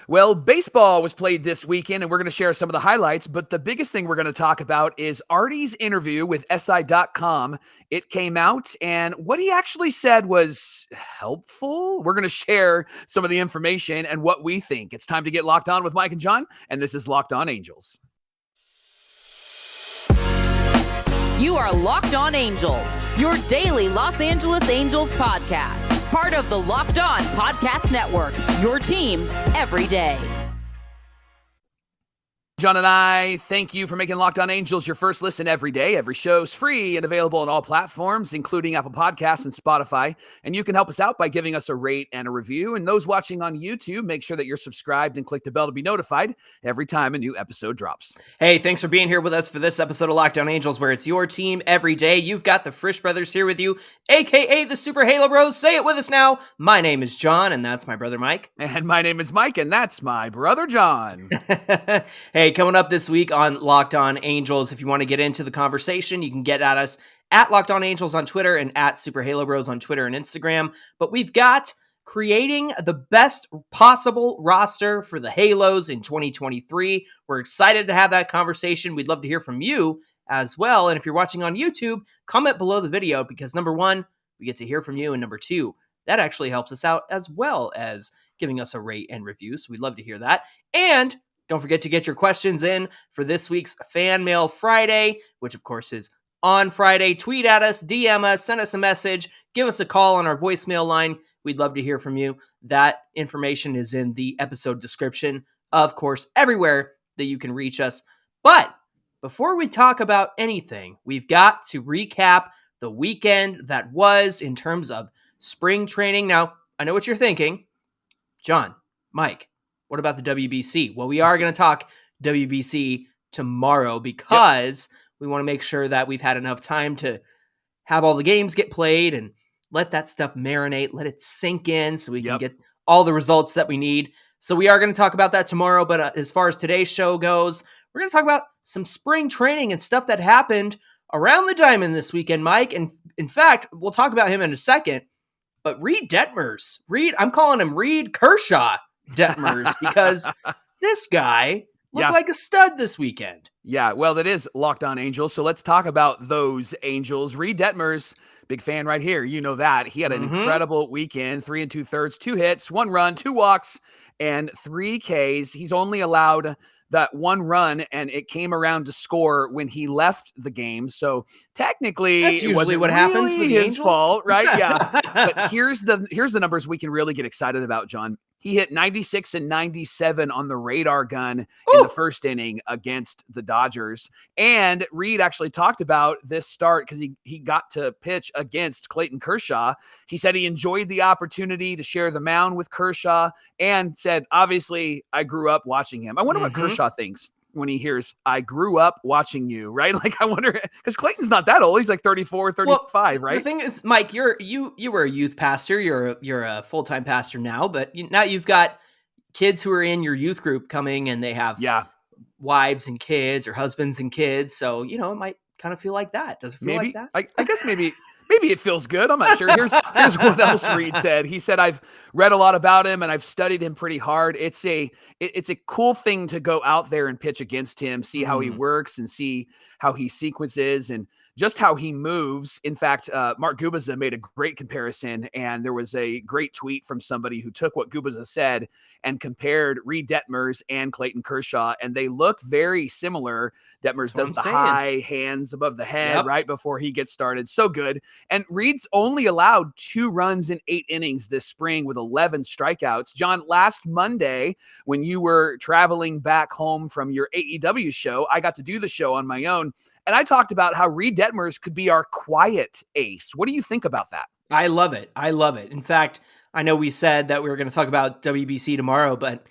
Well, baseball was played this weekend, and we're going to share some of the highlights. But the biggest thing we're going to talk about is Artie's interview with SI.com. It came out, and what he actually said was helpful. We're going to share some of the information and what we think. It's time to get locked on with Mike and John, and this is Locked On Angels. You are Locked On Angels, your daily Los Angeles Angels podcast. Part of the Locked On Podcast Network, your team every day. John and I thank you for making Locked On Angels your first listen every day. Every show's free and available on all platforms, including Apple Podcasts and Spotify. And you can help us out by giving us a rate and a review. And those watching on YouTube, make sure that you're subscribed and click the bell to be notified every time a new episode drops. Hey, thanks for being here with us for this episode of Locked On Angels, where it's your team every day. You've got the Frisch Brothers here with you, a.k.a. the Super Halo Bros. Say it with us now. My name is John, and that's my brother Mike. And my name is Mike, and that's my brother John. Hey, coming up this week on Locked On Angels, if you want to get into the conversation, you can get at us at Locked On Angels on Twitter and at Super Halo Bros on Twitter and Instagram. But we've got creating the best possible roster for the Halos in 2023. We're excited to have that conversation. We'd love to hear from you as well. And if you're watching on YouTube, comment below the video because number one, we get to hear from you. And number two, that actually helps us out as well as giving us a rate and review. So we'd love to hear that. And don't forget to get your questions in for this week's Fan Mail Friday, which of course is on Friday. Tweet at us, DM us, send us a message, give us a call on our voicemail line. We'd love to hear from you. That information is in the episode description, of course, everywhere that you can reach us. But before we talk about anything, we've got to recap the weekend that was in terms of spring training. Now, I know what you're thinking. John, Mike, what about the WBC? Well, we are going to talk WBC tomorrow because we want to make sure that we've had enough time to have all the games get played and let that stuff marinate, let it sink in so we can get all the results that we need. So we are going to talk about that tomorrow. But as far as today's show goes, we're going to talk about some spring training and stuff that happened around the diamond this weekend, Mike. And in fact, we'll talk about him in a second. But Reid Detmers, I'm calling him Reid Kershaw Detmers because this guy looked like a stud this weekend. Yeah, well, that is Locked On Angels. So let's talk about those Angels. Reid Detmers, big fan right here. You know that. He had an incredible weekend, 3 2/3, 2 hits, 1 run, 2 walks, and 3 Ks. He's only allowed that 1 run, and it came around to score when he left the game. So technically, that's usually what happens with his Angels. Fault, right? Yeah. But here's the numbers we can really get excited about, John. He hit 96 and 97 on the radar gun in the first inning against the Dodgers. And Reid actually talked about this start because he got to pitch against Clayton Kershaw. He said he enjoyed the opportunity to share the mound with Kershaw and said, obviously, I grew up watching him. I wonder what Kershaw thinks when he hears, I grew up watching you, right? Like, I wonder, because Clayton's not that old. He's like 34, 35, right? The thing is, Mike, you were a youth pastor. You're a full-time pastor now, but now you've got kids who are in your youth group coming and they have wives and kids or husbands and kids. So, it might kind of feel like that. Does it feel like that? I guess maybe it feels good. I'm not sure. Here's what else Reid said. He said, I've read a lot about him and I've studied him pretty hard. It's a cool thing to go out there and pitch against him, see how he works and see how he sequences and just how he moves. In fact, Mark Gubiza made a great comparison, and there was a great tweet from somebody who took what Gubiza said and compared Reid Detmers and Clayton Kershaw, and they look very similar. Detmers does the high hands above the head right before he gets started. So good. And Reid's only allowed 2 runs in 8 innings this spring with 11 strikeouts. John, last Monday, when you were traveling back home from your AEW show, I got to do the show on my own. And I talked about how Reid Detmers could be our quiet ace. What do you think about that? I love it. In fact, I know we said that we were going to talk about WBC tomorrow, but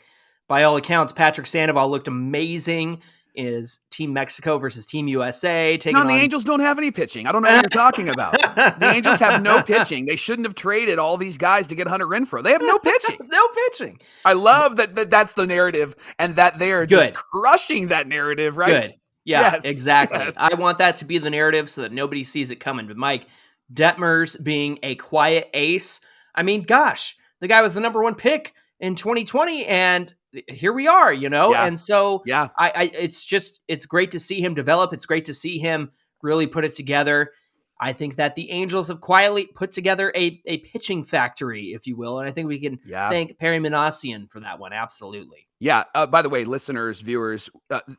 by all accounts, Patrick Sandoval looked amazing. Is Team Mexico versus Team USA taking on... the Angels don't have any pitching. I don't know what you're talking about. The Angels have no pitching. They shouldn't have traded all these guys to get Hunter Renfroe. They have no pitching. No pitching. I love that's the narrative and that they're just crushing that narrative, right? Good. Yeah, yes, exactly. Yes. I want that to be the narrative so that nobody sees it coming. But Mike, Detmers being a quiet ace, I mean, gosh, the guy was the number 1 pick in 2020, and here we are, Yeah. And so Yeah. it's great to see him develop. It's great to see him really put it together. I think that the Angels have quietly put together a pitching factory, if you will. And I think we can Yeah. thank Perry Minasian for that one. Absolutely. Yeah. By the way, listeners, viewers,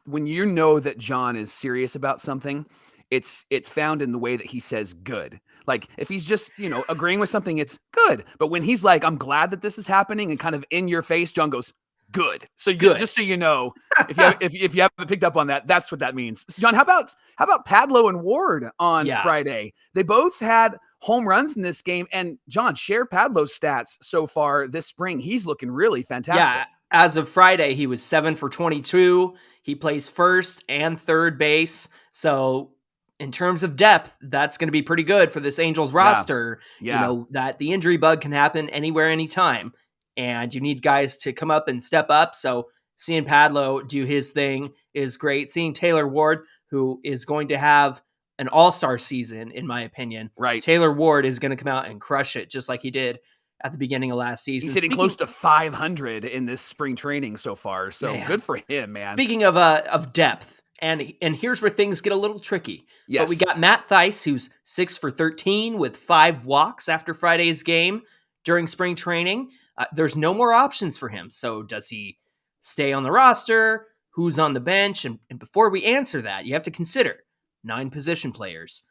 when you know that John is serious about something, it's found in the way that he says good. Like if he's just, agreeing with something, it's good. But when he's like, I'm glad that this is happening and kind of in your face, John goes, good. So Good. Just so you know, if you haven't picked up on that, that's what that means. John, how about Padlo and Ward on Friday? They both had home runs in this game. And John, share Padlo's stats so far this spring. He's looking really fantastic. Yeah. As of Friday, he was 7 for 22. He plays first and third base. So in terms of depth, that's going to be pretty good for this Angels roster. Yeah. That the injury bug can happen anywhere, anytime. And you need guys to come up and step up. So seeing Padlo do his thing is great. Seeing Taylor Ward, who is going to have an all-star season, in my opinion. Right. Taylor Ward is going to come out and crush it, just like he did at the beginning of last season. He's hitting close to 500 in this spring training so far. So good for him, man. Speaking of depth, and here's where things get a little tricky. Yes. But we got Matt Thaiss, who's 6 for 13 with 5 walks after Friday's game during spring training. There's no more options for him. So does he stay on the roster? Who's on the bench? And before we answer that, you have to consider 9 position players,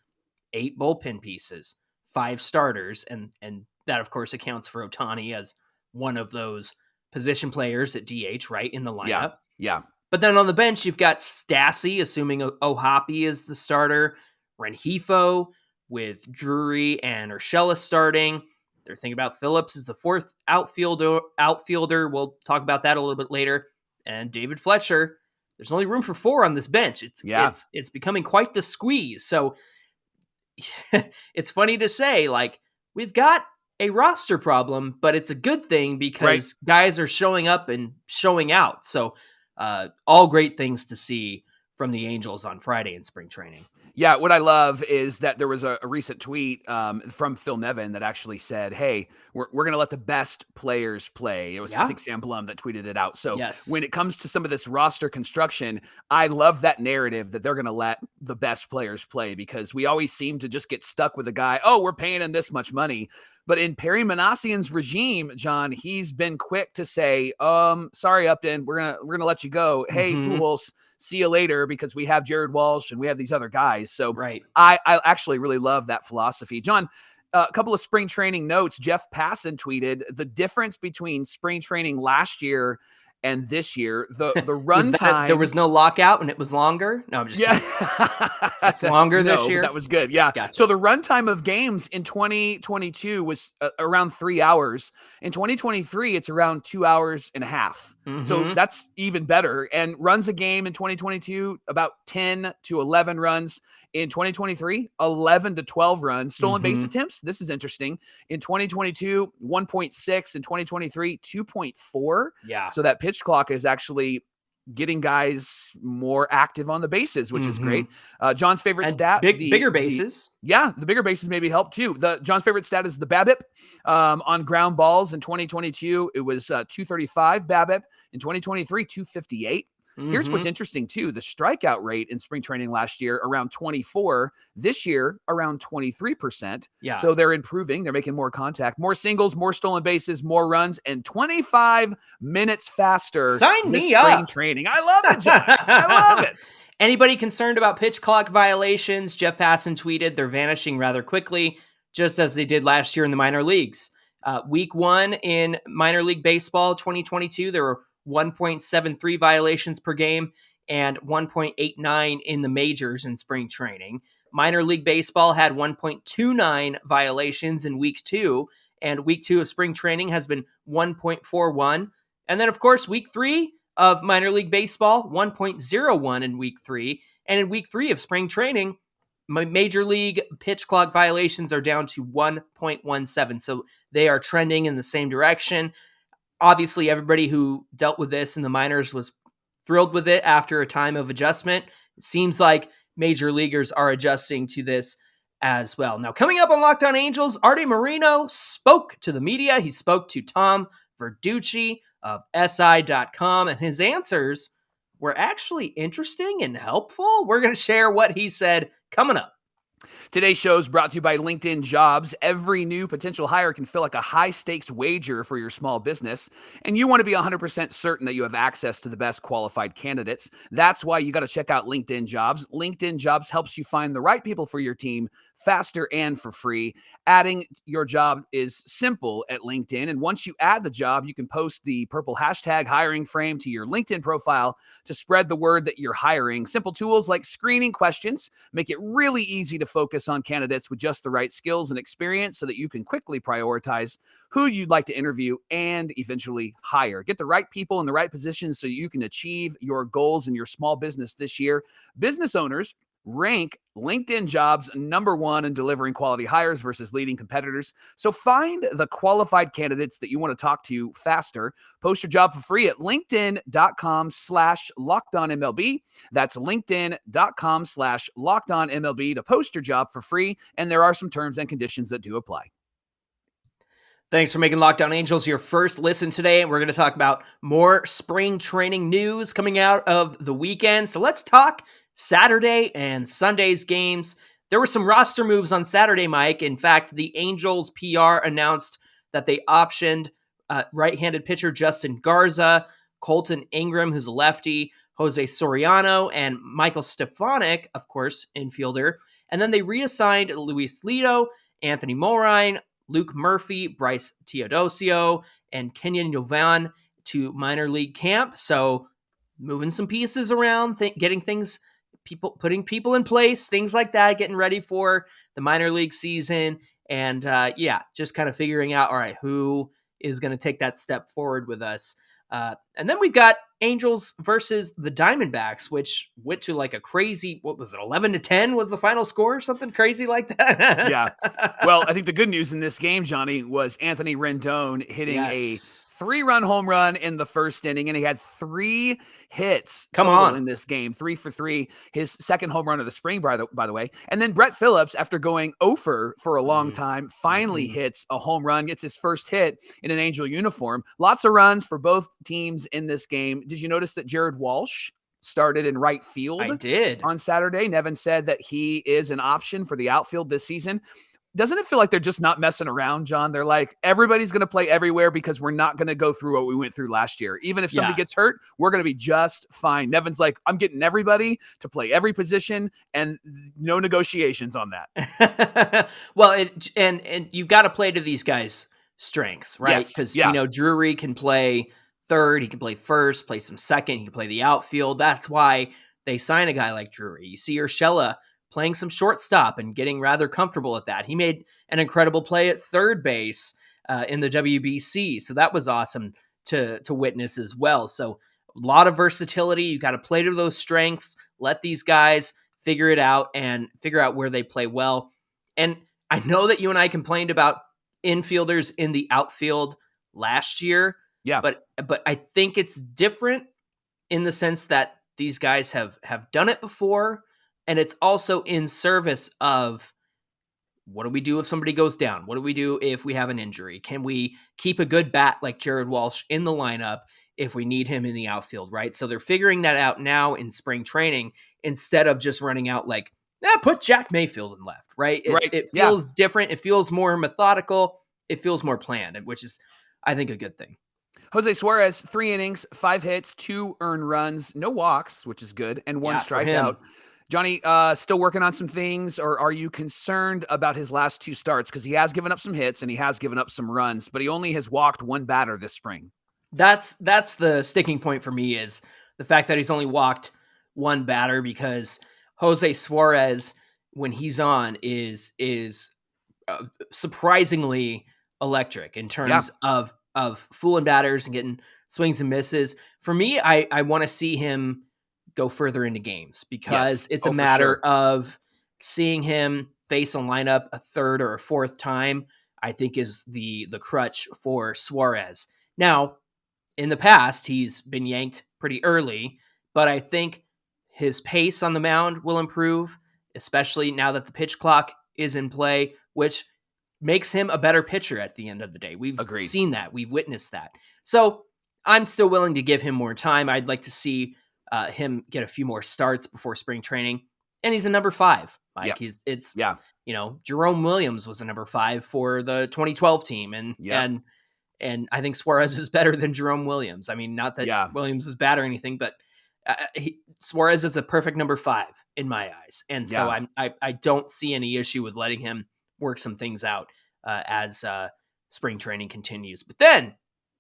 8 bullpen pieces, 5 starters, and that, of course, accounts for Ohtani as one of those position players at DH, right, in the lineup. Yeah. But then on the bench, you've got Stassi, assuming Ohtani is the starter, Rengifo with Drury and Urshela starting. They're thinking about Phillips as the 4th outfielder. We'll talk about that a little bit later. And David Fletcher. There's only room for 4 on this bench. It's becoming quite the squeeze. So it's funny to say, like, we've got a roster problem, but it's a good thing because guys are showing up and showing out. So all great things to see from the Angels on Friday in spring training. Yeah, what I love is that there was a recent tweet from Phil Nevin that actually said, hey, we're going to let the best players play. It was, I think, Sam Blum that tweeted it out. So when it comes to some of this roster construction, I love that narrative that they're going to let the best players play, because we always seem to just get stuck with a guy, we're paying him this much money. But in Perry Minasian's regime, John, he's been quick to say, sorry, Upton, we're gonna let you go. Hey, Pujols, see you later, because we have Jared Walsh and we have these other guys. So I actually really love that philosophy. John, a couple of spring training notes. Jeff Passan tweeted the difference between spring training last year and this year, the run time. There was no lockout and it was longer? No, I'm just kidding. It's longer this year? That was good. Yeah. Gotcha. So the run time of games in 2022 was around 3 hours. In 2023, it's around 2 hours and a half. So that's even better. And runs a game in 2022, about 10 to 11 runs. In 2023, 11 to 12 runs. Stolen base attempts, this is interesting. In 2022, 1.6. In 2023, 2.4. Yeah. So that pitch clock is actually getting guys more active on the bases, which is great. John's favorite stat. Bigger bases. The bigger bases maybe help too. John's favorite stat is the BABIP on ground balls. In 2022, it was 235 BABIP. In 2023, 258. Here's what's interesting too. The strikeout rate in spring training last year, around 24. This year, around 23%. Yeah. So they're improving. They're making more contact, more singles, more stolen bases, more runs, and 25 minutes faster. Sign me spring up. training. I love it, John. I love it. Anybody concerned about pitch clock violations? Jeff Passan tweeted they're vanishing rather quickly, just as they did last year in the minor leagues. Week 1 in minor league baseball 2022, there were 1.73 violations per game and 1.89 in the majors in spring training. Minor league baseball had 1.29 violations in week 2, and week 2 of spring training has been 1.41. And then, of course, week 3 of minor league baseball, 1.01 in week 3. And in week 3 of spring training, major league pitch clock violations are down to 1.17. So they are trending in the same direction. Obviously, everybody who dealt with this in the minors was thrilled with it after a time of adjustment. It seems like major leaguers are adjusting to this as well. Now, coming up on Locked On Angels, Arte Moreno spoke to the media. He spoke to Tom Verducci of SI.com, and his answers were actually interesting and helpful. We're going to share what he said coming up. Today's show is brought to you by LinkedIn Jobs. Every new potential hire can feel like a high-stakes wager for your small business, and you want to be 100% certain that you have access to the best qualified candidates. That's why you got to check out LinkedIn Jobs. LinkedIn Jobs helps you find the right people for your team faster and for free. Adding your job is simple at LinkedIn, and once you add the job, you can post the purple hashtag hiring frame to your LinkedIn profile to spread the word that you're hiring. Simple tools like screening questions make it really easy to focus on candidates with just the right skills and experience so that you can quickly prioritize who you'd like to interview and eventually hire. Get the right people in the right positions so you can achieve your goals in your small business this year. Business owners rank LinkedIn Jobs #1 in delivering quality hires versus leading competitors. So find the qualified candidates that you want to talk to faster. Post your job for free at linkedin.com/lockedonmlb. That's linkedin.com/lockedonmlb to post your job for free. And there are some terms and conditions that do apply. Thanks for making Locked On Angels your first listen today. We're going to talk about more spring training news coming out of the weekend. So let's talk Saturday and Sunday's games. There were some roster moves on Saturday, Mike. In fact, the Angels PR announced that they optioned right-handed pitcher Justin Garza, Colton Ingram, who's a lefty, Jose Soriano, and Michael Stefanik, of course, infielder. And then they reassigned Luis Lito, Anthony Morine, Luke Murphy, Bryce Teodosio, and Kenyon Yovan to minor league camp. So moving some pieces around, getting things, putting people in place, things like that, getting ready for the minor league season. And just kind of figuring out, all right, who is going to take that step forward with us. And then we've got Angels versus the Diamondbacks, which went to like a crazy, 11-10 was the final score? Something crazy like that? Yeah. Well, I think the good news in this game, Johnny, was Anthony Rendon hitting a 3-run home run in the first inning, and he had 3 hits total in this game, 3 for 3. His second home run of the spring, by the way. And then Brett Phillips, after going 0 for a long time, finally hits a home run, gets his first hit in an Angel uniform. Lots of runs for both teams in this game. Did you notice that Jared Walsh started in right field? I did. On Saturday? Nevin said that he is an option for the outfield this season. Doesn't it feel like they're just not messing around, John? They're like, everybody's going to play everywhere because we're not going to go through what we went through last year. Even if somebody gets hurt, we're going to be just fine. Nevin's like, I'm getting everybody to play every position and no negotiations on that. Well, and you've got to play to these guys' strengths, right? Because, Drury can play third, he can play first, play some second, he can play the outfield. That's why they sign a guy like Drury. You see Urshela playing some shortstop and getting rather comfortable at that. He made an incredible play at third base in the WBC, so that was awesome to witness as well. So a lot of versatility. You got to play to those strengths, let these guys figure it out and figure out where they play well. And I know that you and I complained about infielders in the outfield last year. Yeah. But I think it's different in the sense that these guys have done it before, and it's also in service of what do we do if somebody goes down? What do we do if we have an injury? Can we keep a good bat like Jared Walsh in the lineup if we need him in the outfield, right? So they're figuring that out now in spring training instead of just running out like, put Jack Mayfield in left, right? It feels different. It feels more methodical. It feels more planned, which is, I think, a good thing. Jose Suarez, 3 innings, 5 hits, 2 earned runs, no walks, which is good, and 1 strikeout. Johnny, still working on some things, or are you concerned about his last 2 starts? Because he has given up some hits and he has given up some runs, but he only has walked 1 batter this spring. That's the sticking point for me, is the fact that he's only walked 1 batter, because Jose Suarez, when he's on, is surprisingly electric in terms of fooling batters and getting swings and misses. For me, I want to see him go further into games, because it's a matter of seeing him face a lineup a third or a fourth time, I think is the crutch for Suarez. Now, in the past, he's been yanked pretty early, but I think his pace on the mound will improve, especially now that the pitch clock is in play, which makes him a better pitcher at the end of the day. We've Agreed. seen that. We've witnessed that. So I'm still willing to give him more time. I'd like to see him get a few more starts before spring training. And he's a number 5, Mike. Yeah. Jerome Williams was a number 5 for the 2012 team. And I think Suarez is better than Jerome Williams. I mean, not that Williams is bad or anything, but Suarez is a perfect number 5 in my eyes. And so I don't see any issue with letting him work some things out as spring training continues. But then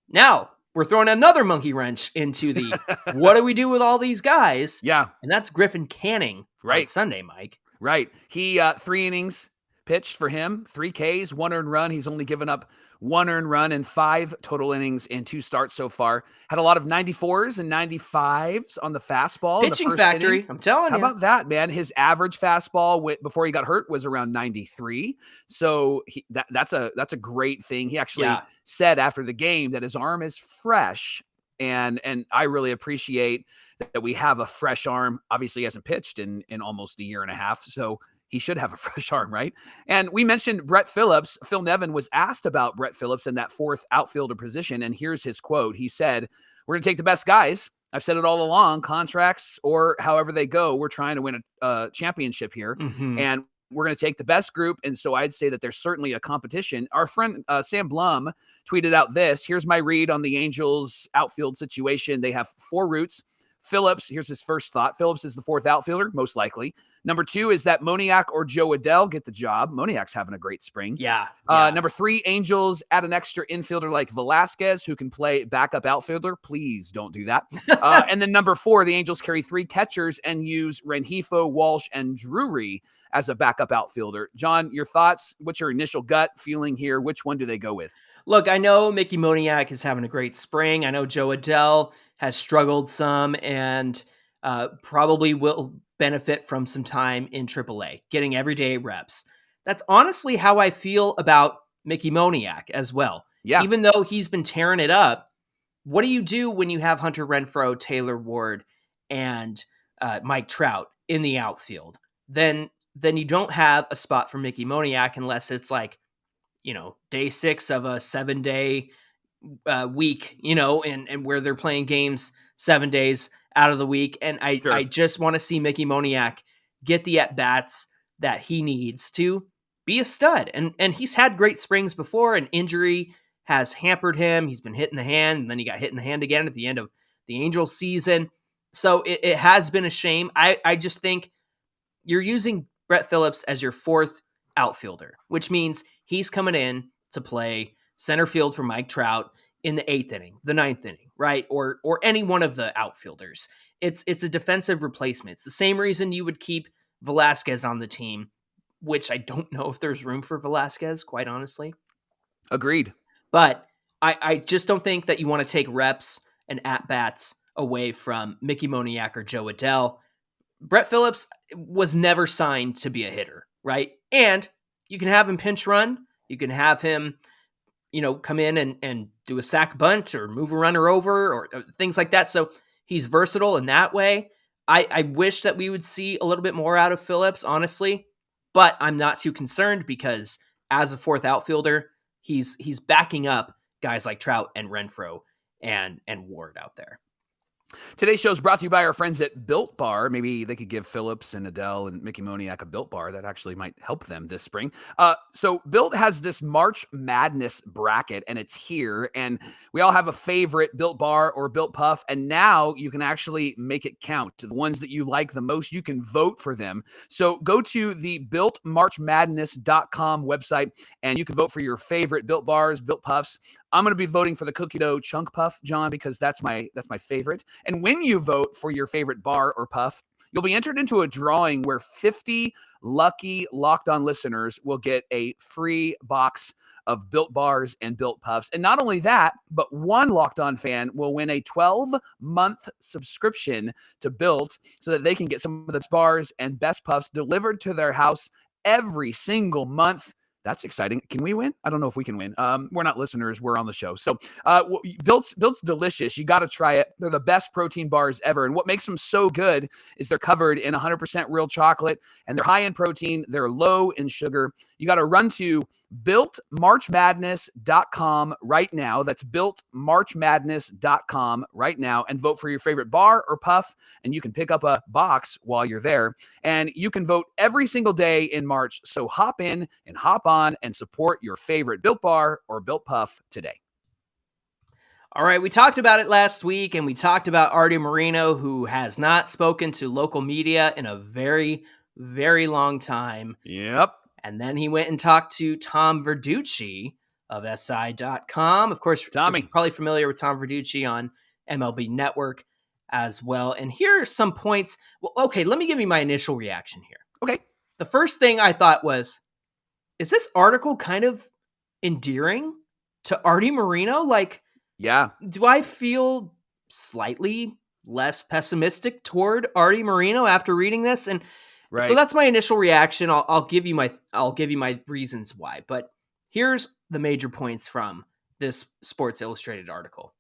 now we're throwing another monkey wrench into the what do we do with all these guys? Yeah. And that's Griffin Canning on Sunday, Mike. Right. He 3 innings pitched for him, 3 Ks, 1 earned run. He's only given up 1 earned run in 5 total innings in 2 starts so far. Had a lot of 94s and 95s on the fastball. Pitching factory, I'm telling you. How about that, man? His average fastball before he got hurt was around 93. So that's a great thing. He actually said after the game that his arm is fresh, and I really appreciate that we have a fresh arm. Obviously, he hasn't pitched in almost a year and a half, so he should have a fresh arm, right? And we mentioned Brett Phillips. Phil Nevin was asked about Brett Phillips in that 4th outfielder position, and here's his quote. He said, "We're going to take the best guys. I've said it all along, contracts or however they go, we're trying to win a championship here, and we're going to take the best group." And so I'd say that there's certainly a competition. Our friend Sam Blum tweeted out this. Here's my read on the Angels outfield situation. They have 4 routes. Phillips, here's his first thought. Phillips is the 4th outfielder, most likely. Number 2 is that Moniak or Jo Adell get the job. Moniak's having a great spring. Number 3, Angels add an extra infielder like Velasquez who can play backup outfielder. Please don't do that. And then number 4, the Angels carry 3 catchers and use Rengifo, Walsh, and Drury as a backup outfielder. John, your thoughts? What's your initial gut feeling here? Which one do they go with? Look, I know Mickey Moniak is having a great spring. I know Jo Adell has struggled some and probably will benefit from some time in AAA, getting everyday reps. That's honestly how I feel about Mickey Moniak as well. Yeah. Even though he's been tearing it up, what do you do when you have Hunter Renfroe, Taylor Ward, and Mike Trout in the outfield? Then you don't have a spot for Mickey Moniak unless it's like, day 6 of a 7-day week, and where they're playing games 7 days out of the week. And I just want to see Mickey Moniak get the at-bats that he needs to be a stud. And he's had great springs before, and injury has hampered him. He's been hit in the hand, and then he got hit in the hand again at the end of the Angels season. So it has been a shame. I just think you're using Brett Phillips as your 4th outfielder, which means he's coming in to play center field for Mike Trout in the 8th inning, the 9th inning, right? Or any one of the outfielders. It's a defensive replacement. It's the same reason you would keep Velasquez on the team, which I don't know if there's room for Velasquez, quite honestly. Agreed. But I just don't think that you want to take reps and at-bats away from Mickey Moniak or Jo Adell. Brett Phillips was never signed to be a hitter, right? And you can have him pinch run. You can have him, come in and do a sack bunt or move a runner over or things like that. So he's versatile in that way. I wish that we would see a little bit more out of Phillips, honestly, but I'm not too concerned because as a 4th outfielder, he's backing up guys like Trout and Renfroe and Ward out there. Today's show is brought to you by our friends at Built Bar. Maybe they could give Phillips and Adele and Mickey Moniak a Built Bar. That actually might help them this spring. So Built has this March Madness bracket, and it's here. And we all have a favorite Built Bar or Built Puff, and now you can actually make it count. The ones that you like the most, you can vote for them. So go to the BuiltMarchMadness.com website, and you can vote for your favorite Built Bars, Built Puffs. I'm going to be voting for the cookie dough chunk puff, John, because that's my favorite. And when you vote for your favorite bar or puff, you'll be entered into a drawing where 50 lucky Locked On listeners will get a free box of Built Bars and Built Puffs. And not only that, but one Locked On fan will win a 12-month subscription to Built so that they can get some of the bars and best puffs delivered to their house every single month. That's exciting. Can we win? I don't know if we can win. We're not listeners. We're on the show. So Built's delicious. You got to try it. They're the best protein bars ever. And what makes them so good is they're covered in 100% real chocolate, and they're high in protein. They're low in sugar. You got to run to BuiltMarchMadness.com right now. That's BuiltMarchMadness.com right now, and vote for your favorite bar or puff, and you can pick up a box while you're there. And you can vote every single day in March, so hop in and hop on and support your favorite Built bar or Built puff today. All right, we talked about it last week, and we talked about Arte Moreno, who has not spoken to local media in a very, very long time. Yep. And then he went and talked to Tom Verducci of SI.com. Of course, Tommy. you're probably familiar with Tom Verducci on MLB Network as well. And here are some points. Well, okay, let me give you my initial reaction here. Okay. The first thing I thought was, is this article kind of endearing to Arte Moreno? Like, yeah. Do I feel slightly less pessimistic toward Arte Moreno after reading this? And right. So that's my initial reaction. I'll give you my reasons why. But here's the major points from this Sports Illustrated article.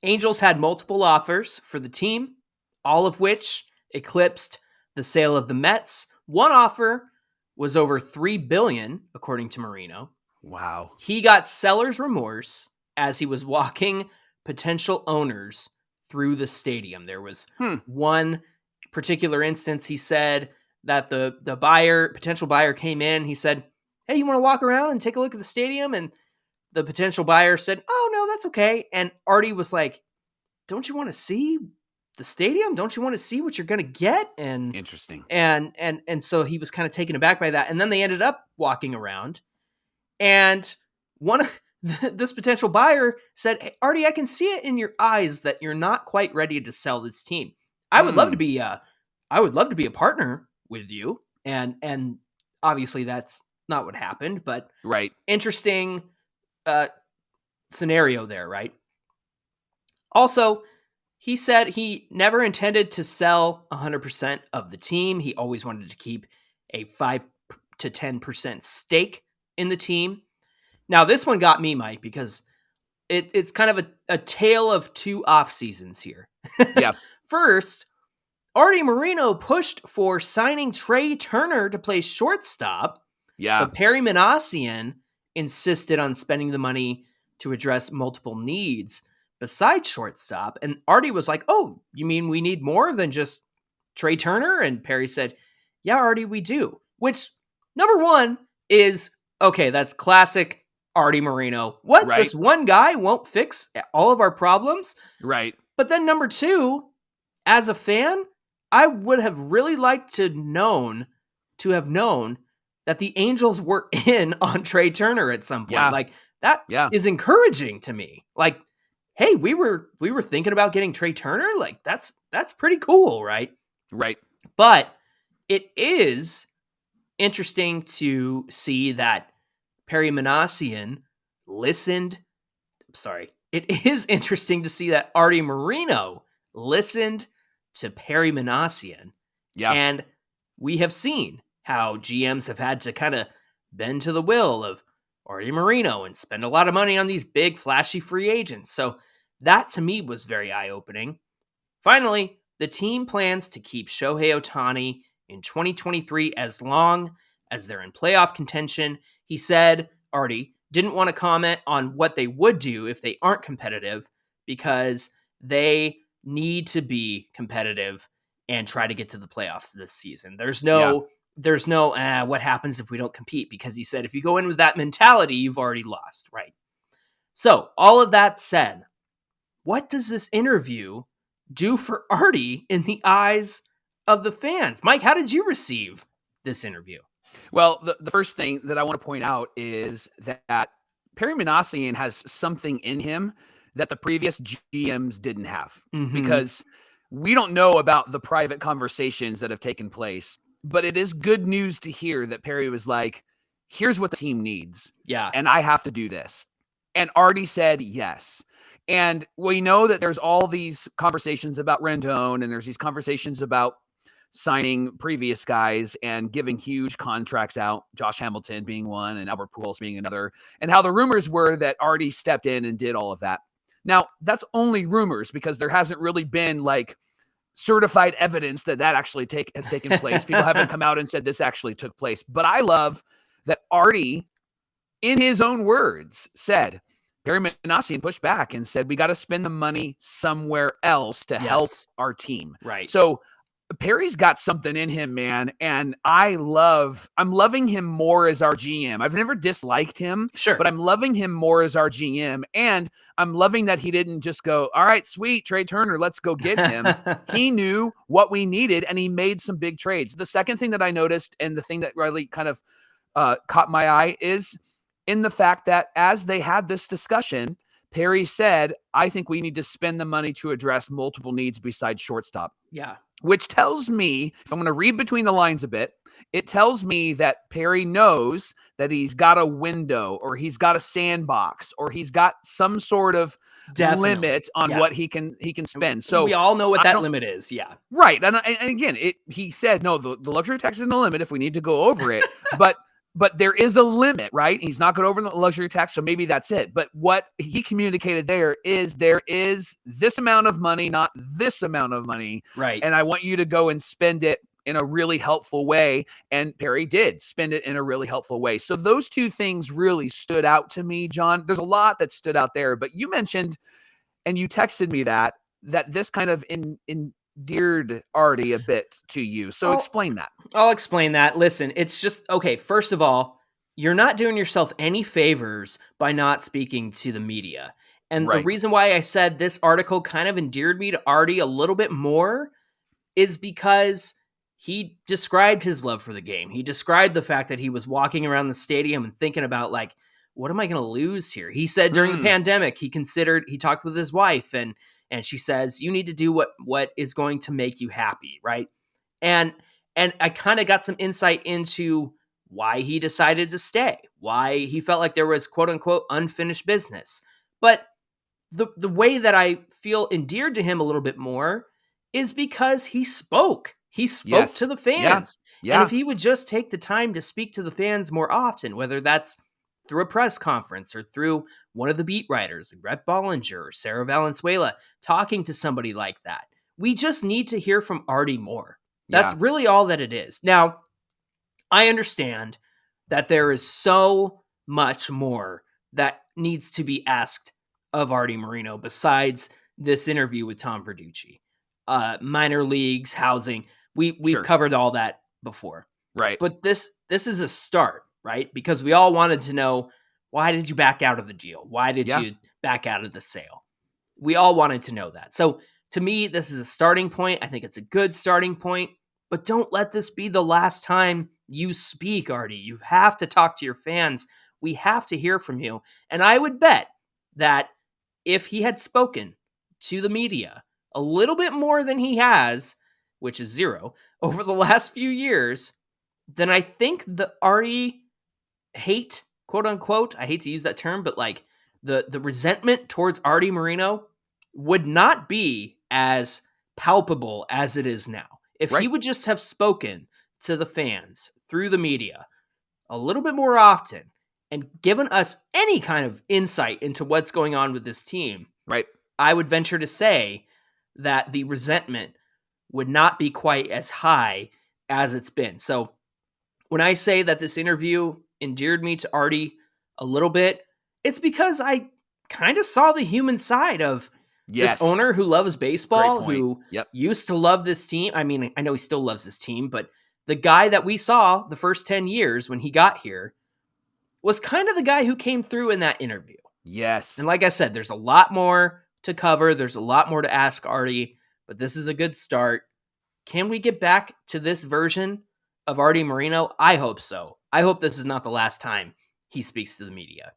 Angels had multiple offers for the team, all of which eclipsed the sale of the Mets. One offer was over $3 billion, according to Moreno. Wow. He got seller's remorse as he was walking potential owners through the stadium. There was one particular instance. He said that the potential buyer came in. He said, "Hey, you want to walk around and take a look at the stadium?" And the potential buyer said, "Oh, no, that's okay." And Arte was like, "Don't you want to see the stadium? Don't you want to see what you're going to get?" And interesting. And so he was kind of taken aback by that. And then they ended up walking around, and this potential buyer said, "Hey, Arte, I can see it in your eyes that you're not quite ready to sell this team. I would love to be a partner with you." And obviously that's not what happened, but right. Interesting scenario there, right? Also, he said he never intended to sell 100% of the team. He always wanted to keep a 5 to 10% stake in the team. Now, this one got me, Mike, because it's kind of a tale of two off seasons here. Yeah. First, Arte Moreno pushed for signing Trey Turner to play shortstop. Yeah. But Perry Minasian insisted on spending the money to address multiple needs besides shortstop. And Arte was like, "Oh, you mean we need more than just Trey Turner?" And Perry said, "Yeah, Arte, we do." Which, number one, is, okay, that's classic Arte Moreno. What? Right. This one guy won't fix all of our problems? Right. But then number two, as a fan, I would have really liked to have known that the Angels were in on Trey Turner at some point. Yeah. Like, that is encouraging to me. Like, hey, we were thinking about getting Trey Turner. Like, that's pretty cool, right? Right. But it is interesting to see that Perry Minasian listened. Sorry. It is interesting to see that Arte Moreno listened to Perry Minasian. Yeah. And we have seen how GMs have had to kind of bend to the will of Arte Moreno and spend a lot of money on these big, flashy free agents. So that, to me, was very eye-opening. Finally, the team plans to keep Shohei Ohtani in 2023 as long as they're in playoff contention. He said, Arte didn't want to comment on what they would do if they aren't competitive, because they need to be competitive and try to get to the playoffs this season. There's no what happens if we don't compete, because he said if you go in with that mentality, you've already lost, right? So all of that said, what does this interview do for Arte in the eyes of the fans? Mike, how did you receive this interview? Well, the first thing that I want to point out is that Perry Minasian has something in him that the previous GMs didn't have, because we don't know about the private conversations that have taken place, but it is good news to hear that Perry was like, here's what the team needs. Yeah. And I have to do this. And Arte said yes. And we know that there's all these conversations about Rendon, and there's these conversations about signing previous guys and giving huge contracts out, Josh Hamilton being one and Albert Pujols being another, and how the rumors were that Arte stepped in and did all of that. Now, that's only rumors, because there hasn't really been like certified evidence that actually has taken place. People haven't come out and said this actually took place. But I love that Arte in his own words, said, Perry Minasian pushed back and said, we got to spend the money somewhere else to help our team. Right. So Perry's got something in him, man. And I'm loving him more as our GM. I've never disliked him, Sure, but I'm loving him more as our GM. And I'm loving that he didn't just go, all right, sweet, Trey Turner, let's go get him. He knew what we needed and he made some big trades. The second thing that I noticed, and the thing that really kind of caught my eye, is in the fact that as they had this discussion, Perry said, I think we need to spend the money to address multiple needs besides shortstop. Yeah. Which tells me, if I'm going to read between the lines a bit, it tells me that Perry knows that he's got a window or he's got a sandbox or he's got some sort of limit on what he can spend. So we all know what that limit is. Yeah. Right. And again, he said, no, the luxury tax isn't a limit if we need to go over it. But there is a limit, right? He's not going over the luxury tax, so maybe that's it. But what he communicated there is this amount of money, not this amount of money. Right. And I want you to go and spend it in a really helpful way. And Perry did spend it in a really helpful way. So those two things really stood out to me, John. There's a lot that stood out there, but you mentioned, and you texted me that this kind of endeared Arte a bit to you. So explain that. I'll explain that. Listen, it's just, okay, first of all, you're not doing yourself any favors by not speaking to the media. And the reason why I said this article kind of endeared me to Arte a little bit more is because he described his love for the game. He described the fact that he was walking around the stadium and thinking about, like, what am I going to lose here? He said during the pandemic, he talked with his wife and she says, you need to do what is going to make you happy, right? And I kind of got some insight into why he decided to stay, why he felt like there was quote unquote unfinished business. But the way that I feel endeared to him a little bit more is because he spoke. He spoke to the fans. Yeah. And if he would just take the time to speak to the fans more often, whether that's through a press conference or through one of the beat writers, like Brett Bollinger or Sarah Valenzuela, talking to somebody like that. We just need to hear from Arte more. That's really all that it is. Now, I understand that there is so much more that needs to be asked of Arte Moreno besides this interview with Tom Verducci. Minor leagues, housing, we've covered all that before. Right. But this is a start, right? Because we all wanted to know, why did you back out of the deal? Why did you back out of the sale? We all wanted to know that. So to me, this is a starting point. I think it's a good starting point, but don't let this be the last time you speak, Arte. You have to talk to your fans. We have to hear from you. And I would bet that if he had spoken to the media a little bit more than he has, which is zero, over the last few years, then I think the Arte hate, quote unquote, I hate to use that term, but like the resentment towards Arte Moreno would not be as palpable as it is now. If he would just have spoken to the fans through the media a little bit more often and given us any kind of insight into what's going on with this team, I would venture to say that the resentment would not be quite as high as it's been. So when I say that this interview endeared me to Arte a little bit, it's because I kind of saw the human side of this owner who loves baseball, who used to love this team. I mean, I know he still loves his team, but the guy that we saw the first 10 years when he got here was kind of the guy who came through in that interview. Yes. And like I said, there's a lot more to cover. There's a lot more to ask Arte, but this is a good start. Can we get back to this version of Arte Moreno? I hope so. I hope this is not the last time he speaks to the media.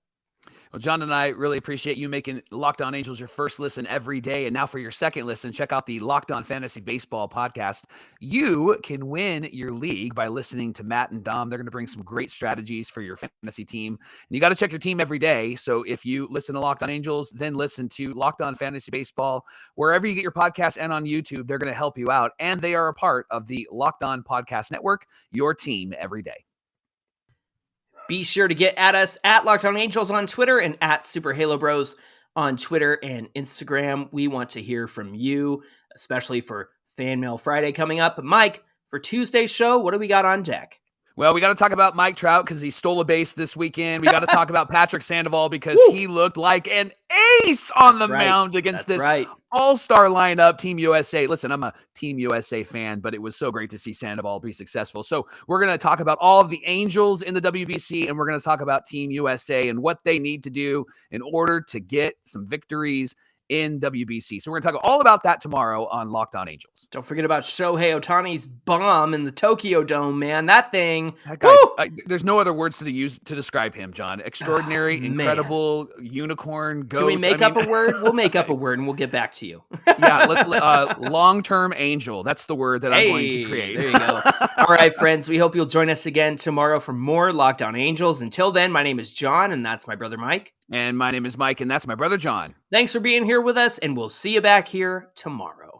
Well, John and I really appreciate you making Locked On Angels your first listen every day. And now for your second listen, check out the Locked On Fantasy Baseball podcast. You can win your league by listening to Matt and Dom. They're going to bring some great strategies for your fantasy team. And you got to check your team every day. So if you listen to Locked On Angels, then listen to Locked On Fantasy Baseball. Wherever you get your podcast and on YouTube, they're going to help you out. And they are a part of the Locked On Podcast Network, your team every day. Be sure to get at us at Locked On Angels on Twitter and at Super Halo Bros on Twitter and Instagram. We want to hear from you, especially for Fan Mail Friday coming up. Mike, for Tuesday's show, what do we got on deck? Well, we got to talk about Mike Trout because he stole a base this weekend. We got to talk about Patrick Sandoval because he looked like an ace on the mound against this all-star lineup, Team USA. Listen, I'm a Team USA fan, but it was so great to see Sandoval be successful. So we're going to talk about all of the Angels in the WBC, and we're going to talk about Team USA and what they need to do in order to get some victories in WBC. So we're going to talk all about that tomorrow on Locked On Angels. Don't forget about Shohei Ohtani's bomb in the Tokyo Dome, man. That thing. That guy's, there's no other words to use to describe him, John. Extraordinary, incredible, unicorn, goat. Can we make up a word? We'll make up a word and we'll get back to you. Yeah, long-term angel. That's the word that I'm going to create. There you go. All right, friends. We hope you'll join us again tomorrow for more Locked On Angels. Until then, my name is John, and that's my brother Mike. And my name is Mike, and that's my brother John. Thanks for being here with us, and we'll see you back here tomorrow.